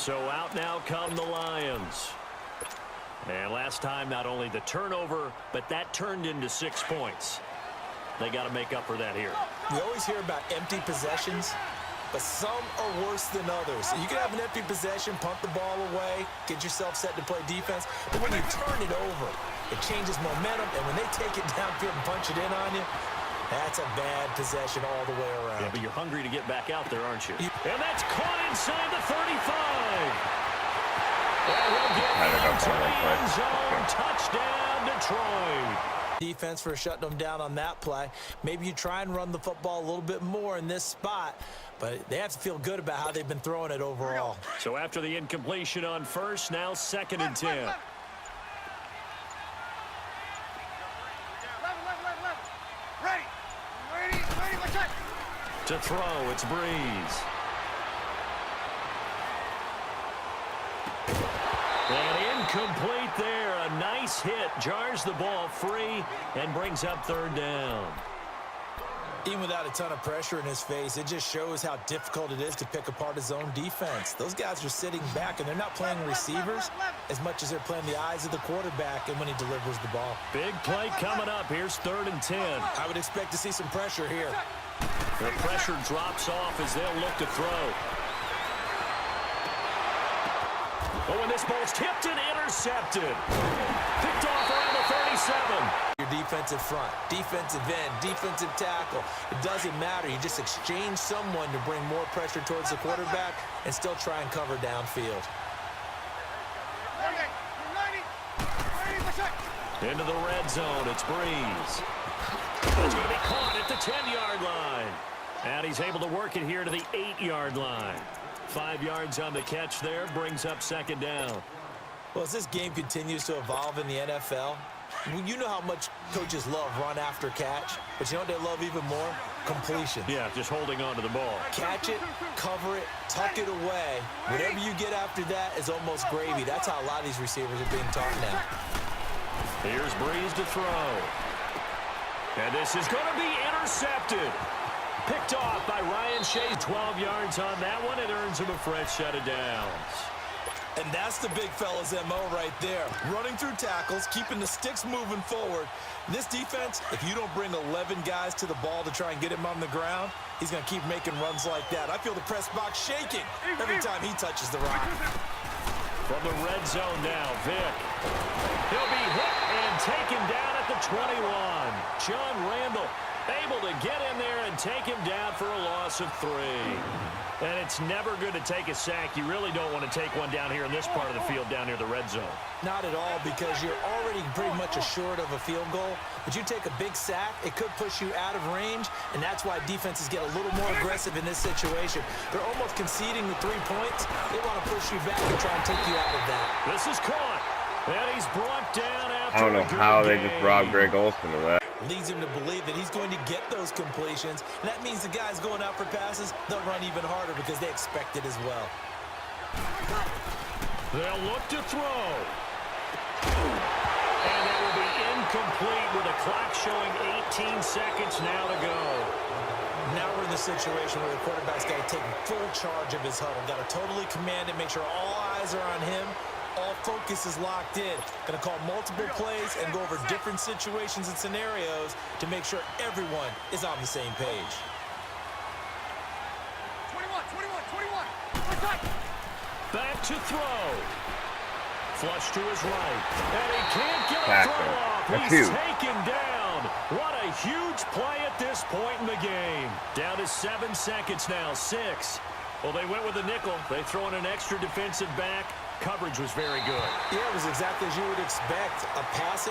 So out now come the Lions. And last time, not only the turnover, but that turned into 6 points. They got to make up for that here. We always hear about empty possessions, but some are worse than others. You can have an empty possession, punt the ball away, get yourself set to play defense, but when you turn it over, it changes momentum, and when they take it downfield and punch it in on you, that's a bad possession all the way around. Yeah, but you're hungry to get back out there, aren't you? And that's caught inside the 35. And he'll get into the end zone. Touchdown, Detroit. Defense for shutting them down on that play. Maybe you try and run the football a little bit more in this spot, but they have to feel good about how they've been throwing it overall. So after the incompletion on first, now 2nd and 10. To throw, it's Breeze. And incomplete there. A nice hit. Jars the ball free and brings up 3rd down. Even without a ton of pressure in his face, it just shows how difficult it is to pick apart his own defense. Those guys are sitting back, and they're not playing receivers as much as they're playing the eyes of the quarterback and when he delivers the ball. Big play coming up. Here's 3rd and 10. I would expect to see some pressure here. The pressure drops off as they'll look to throw. Oh, and this ball's tipped and intercepted. Picked off around the 37. Your defensive front, defensive end, defensive tackle. It doesn't matter. You just exchange someone to bring more pressure towards the quarterback and still try and cover downfield. Into the red zone. It's Breeze. It's going to be caught at the 10-yard line. And he's able to work it here to the 8-yard line. 5 yards on the catch there, brings up 2nd down. Well, as this game continues to evolve in the NFL, you know how much coaches love run after catch, but you know what they love even more? Completion. Yeah, just holding on to the ball. Catch it, cover it, tuck it away. Whatever you get after that is almost gravy. That's how a lot of these receivers are being taught now. Here's Breeze to throw. And this is going to be intercepted. Picked off by Ryan Shea. 12 yards on that one. It earns him a fresh set of downs. And that's the big fella's MO right there. Running through tackles, keeping the sticks moving forward. This defense, if you don't bring 11 guys to the ball to try and get him on the ground, he's going to keep making runs like that. I feel the press box shaking every time he touches the rock. From the red zone now, Vick. He'll be hit and taken down at the 21. John Randall able to get in there and take him down for a loss of 3. And it's never good to take a sack. You really don't want to take one down here in this part of the field down near the red zone. Not at all, because you're already pretty much assured of a field goal. But you take a big sack, it could push you out of range, and that's why defenses get a little more aggressive in this situation. They're almost conceding the 3 points. They want to push you back and try and take you out of that. This is caught. And he's brought down after I don't know how they just robbed Greg Olsen of that. Leads him to believe that he's going to get those completions. And that means the guys going out for passes, they'll run even harder because they expect it as well. They'll look to throw. And it will be incomplete with the clock showing 18 seconds now to go. Now we're in the situation where the quarterback's got to take full charge of his huddle. Got to totally command it, make sure all eyes are on him. All focus is locked in. Going to call multiple plays and go over different situations and scenarios to make sure everyone is on the same page. 21. Back to throw. Flush to his right. And he can't get a throw off. He's taken down. What a huge play at this point in the game. Down to 7 seconds now. 6. Well, they went with a nickel. They throw in an extra defensive back. Coverage was very good. Yeah, it was exactly as you would expect. A passing